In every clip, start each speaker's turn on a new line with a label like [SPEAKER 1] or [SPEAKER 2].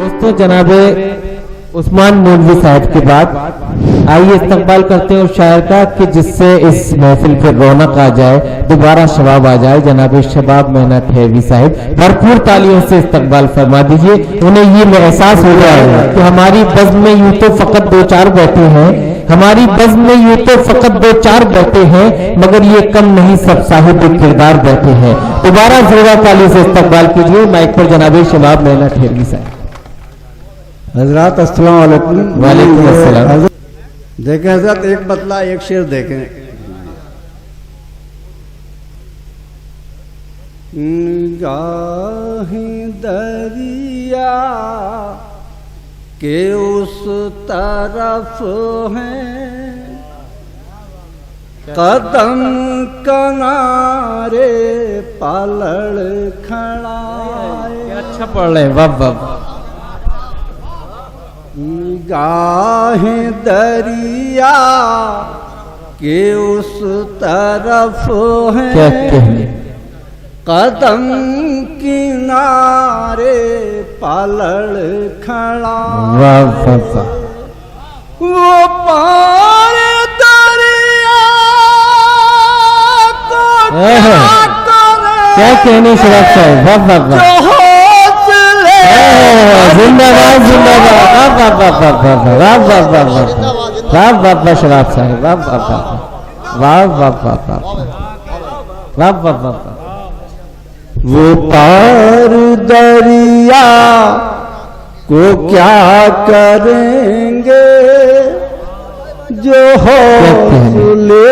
[SPEAKER 1] दोस्तों जनाबे उस्मान मौलवी साहब के बाद आइए इस्तकबाल करते हैं उस शायर का कि जिससे इस महफिल पे रौनक आ जाए, दोबारा शबाब आ जाए। जनाबे शबाब महीना ठहरी साहब भरपूर तालियों से इस्तकबाल फरमा दीजिए। उन्हें ये एहसास हो रहा है कि हमारी बज़्म में यूं तो फकत दो चार बैठे हैं, हमारी बज़्म में यूं तो फकत दो चार बैठे हैं, मगर ये कम नहीं सब साहिब किरदार बैठे हैं। दोबारा जोरदार ताली से इस्तकबाल कीजिए। माइक पर जनाबे शबाब महीना ठहरी साहब।
[SPEAKER 2] हजरत अस्सलाम वालेकुम।
[SPEAKER 1] वालेकुम अस्सलाम।
[SPEAKER 2] देखें हजरत, एक बतला एक शेर देखें। गाही दरिया के उस तरफ हैं, कदम किनारे पलड़ खड़ा।
[SPEAKER 1] अच्छा पढ़ रहे हैं, वाह वाह।
[SPEAKER 2] गाहें दरिया के उस तरफ
[SPEAKER 1] क्या
[SPEAKER 2] है,
[SPEAKER 1] कहने,
[SPEAKER 2] कदम किनारे पलड़ खड़ा।
[SPEAKER 1] वाह वाह वाह।
[SPEAKER 2] वो पार दरिया को
[SPEAKER 1] क्या कहने शराब साहब, वाह वाह वाह। जिंदाबाद जिंदाबाद, वाह वाह वाह वाह वाह वाह वाह वाह वाह वाह वाह वाह शराब साहब, वाह वाह वाह वाह वाह वाह वाह वाह वाह वाह।
[SPEAKER 2] वो पार दरिया को क्या करेंगे जो हौसले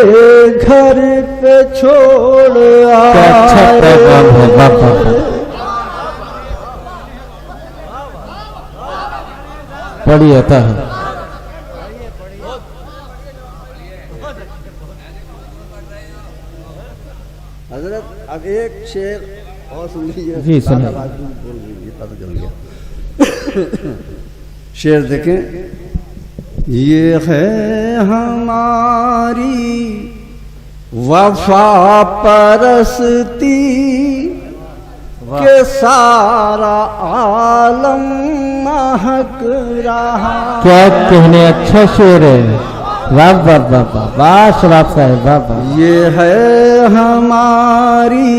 [SPEAKER 2] घर पे छोड़ आए।
[SPEAKER 1] अच्छा पैगाम है, वाह वाह वाह। बड़ी आता है।
[SPEAKER 2] हजरत अब एक शेर और सुन लीजिए।
[SPEAKER 1] जी सुनिए।
[SPEAKER 2] बोल दीजिए, पता चल गया। शेर देखें। ये है हमारी वफा परस्ती के सारा आलम महक रहा।
[SPEAKER 1] क्या कहने, अच्छा शेर है, वाह वाह वाह वाह वाह शराब साहब, वाह वाह।
[SPEAKER 2] ये है हमारी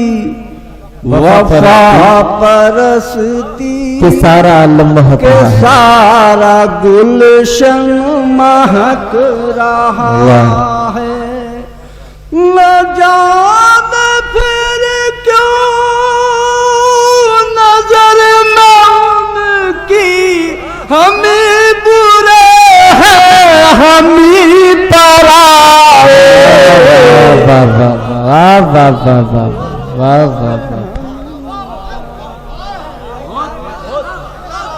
[SPEAKER 2] वफा परस्ती
[SPEAKER 1] कि सारा आलम महक
[SPEAKER 2] के
[SPEAKER 1] रहा है।
[SPEAKER 2] सारा गुलशन महक रहा है। न जाने फिर क्यों नजर में उनकी हमें बुरे हैं, हम ही पराए।
[SPEAKER 1] वाह वाह वाह वाह वाह वाह वाह वाह वाह।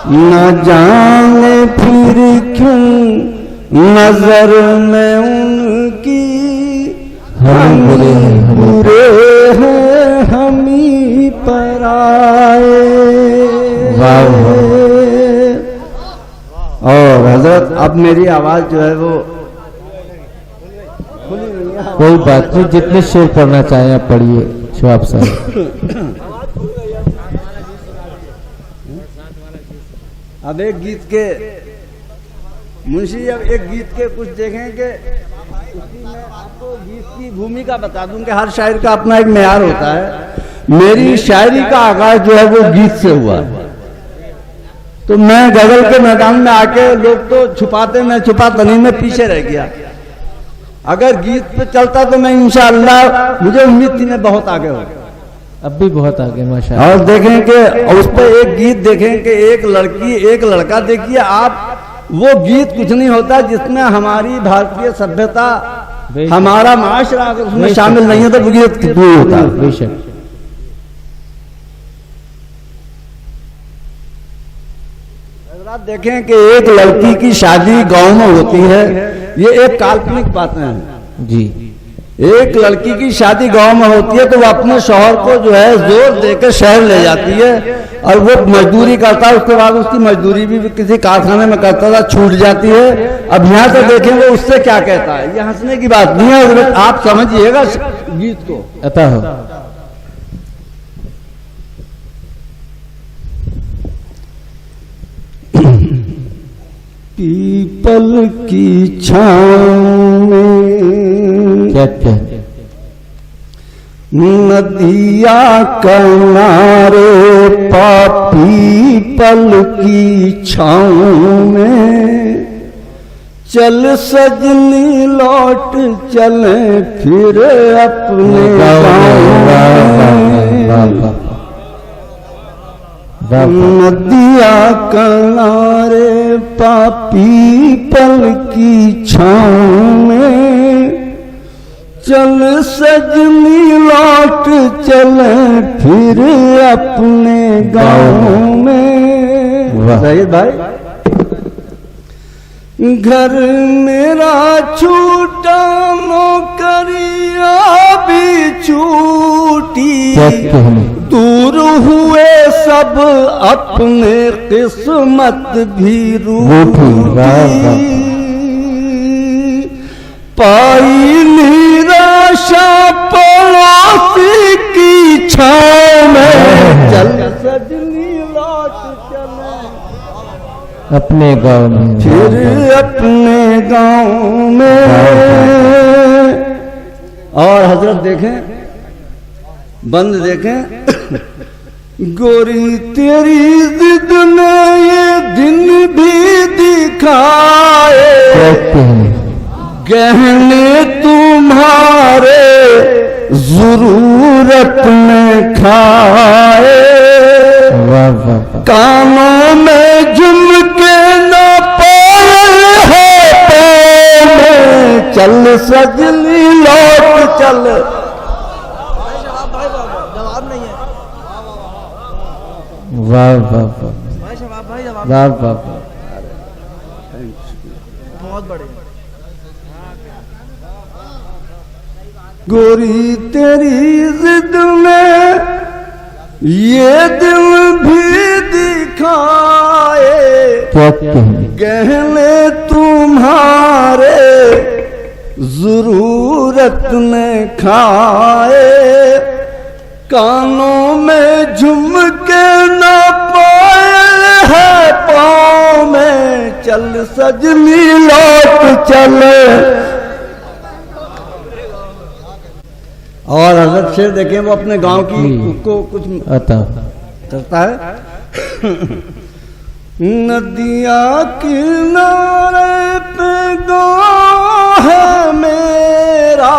[SPEAKER 2] न जाने फिर क्यों नजर में उनकी
[SPEAKER 1] हम बुरे हैं,
[SPEAKER 2] बुरे हैं, हम ही पराए।
[SPEAKER 1] वाह
[SPEAKER 2] और हजरत अब मेरी आवाज जो है वो
[SPEAKER 1] कोई बात नहीं, जितने शेर पढ़ना चाहें आप पढ़िए शबाब साहब।
[SPEAKER 2] अब एक गीत के मुंशी, अब एक गीत के कुछ देखेंगे। उसकी मैं आपको गीत की भूमिका बता दूं कि हर शायर का अपना एक मेयार होता है। मेरी शायरी का आगाज जो है वो गीत से हुआ। तो मैं गजल के मैदान में आके लोग तो छुपाते, मैं छुपा तनी में पीछे रह गया। अगर गीत पे चलता तो मैं इंशाअल्लाह, मुझे उम्मीद थी मैं बहुत आगे हो।
[SPEAKER 1] अब भी बहुत आगे माशाअल्लाह।
[SPEAKER 2] और देखें कि उस पर एक गीत देखें कि एक लड़की एक लड़का, देखिए आप, वो गीत कुछ नहीं होता जिसमें हमारी भारतीय सभ्यता, हमारा माशरा अगर उसमें शामिल नहीं है तो वो गीत कितनी होता है।
[SPEAKER 1] बेशक।
[SPEAKER 2] आप देखें कि एक लड़की की शादी गांव में होती है, ये एक काल्पनिक बातें हैं
[SPEAKER 1] जी।
[SPEAKER 2] एक लड़की की शादी गांव में होती है तो वो अपने शौहर को जो है जोर देकर शहर ले जाती है और वो मजदूरी करता है। उसके बाद उसकी मजदूरी भी किसी कारखाने में करता था, छूट जाती है। अब यहाँ से देखेंगे उससे क्या कहता है, ये हंसने की बात नहीं है, आप समझिएगा गीत को।
[SPEAKER 1] अता हो
[SPEAKER 2] पीपल की छाँव में
[SPEAKER 1] क्या क्या
[SPEAKER 2] नदिया किनारे पीपल की छाँव में चल सजनी लौट चले फिर अपने गाँव नदिया किनारे पीपल की छाँव में चल सजनी लौट चले फिर अपने गाँव में। सही भाई घर मेरा छूटा नौकरिया भी छूटी दूर हुए सब अपने किस्मत भी रूठी पाई निराशा पड़ोसी की छाँव में चल सजनी लौट चले
[SPEAKER 1] अपने गांव में
[SPEAKER 2] फिर अपने गांव में। और हजरत देखें बंद देखें गोरी तेरी जिद ने ये दिन भी दिखाए गहने तुम्हारे जरूरत में खाए कानों में झुमके न पाए है पाँव में चल सजनी लौट चल।
[SPEAKER 3] जवाब नहीं है
[SPEAKER 1] वाह वाह
[SPEAKER 3] भाई शबाब भाई जवाब
[SPEAKER 1] वाह वाह
[SPEAKER 3] बहुत बड़े
[SPEAKER 2] गोरी तेरी जिद में ये दिल भी दिखाए गहने तुम्हारे जरूरत में खाए कानों में झुमके न पाए है पाँव में चल सजनी लौट चले। और हजरत शेर देखें वो अपने गांव की को कुछ करता है नदिया किनारे पे गाँव है मेरा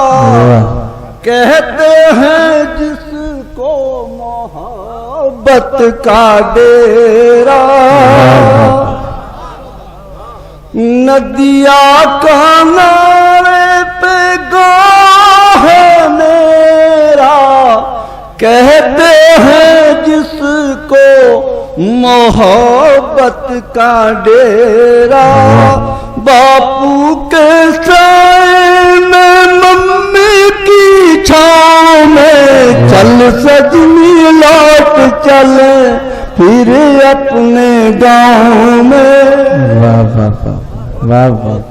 [SPEAKER 2] कहते हैं जिसको मोहब्बत का डेरा नदिया किनारे पे गाँव है मेरा कहते हैं जिसको मोहब्बत का डेरा बापू के साए में मम्मी की छाँव में चल सजनी लौट चले फिर अपने गाँव में।
[SPEAKER 1] वाह वाह वाह वाह।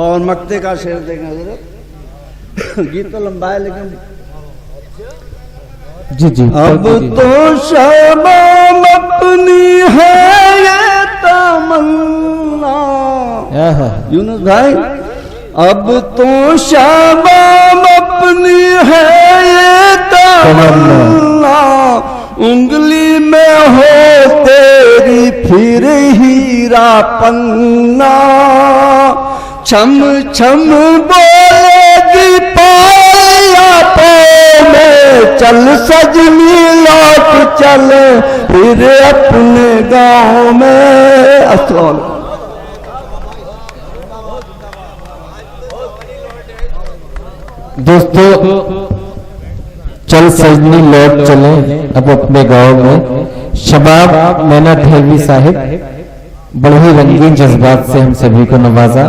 [SPEAKER 2] और मक्ते का शेर देखना जरा गीत तो लंबा है लेकिन
[SPEAKER 1] जी जी
[SPEAKER 2] अब तो शबाब अपनी है ये तमन्ना यूनुस भाई अब तो शबाब अपनी है ये तमन्ना उंगली में हो तेरी फिर हीरा पन्ना छम छम बोलेगी पाया पाँव में चल सजनी लौट चल फिर अपने गाँव में। अस्सलाम
[SPEAKER 1] दोस्तों चल सजनी लौट चले अब अपने गांव में शबाब मैना ढेलवी साहिब बड़े ही रंगीन जज्बात से हम सभी को नवाजा।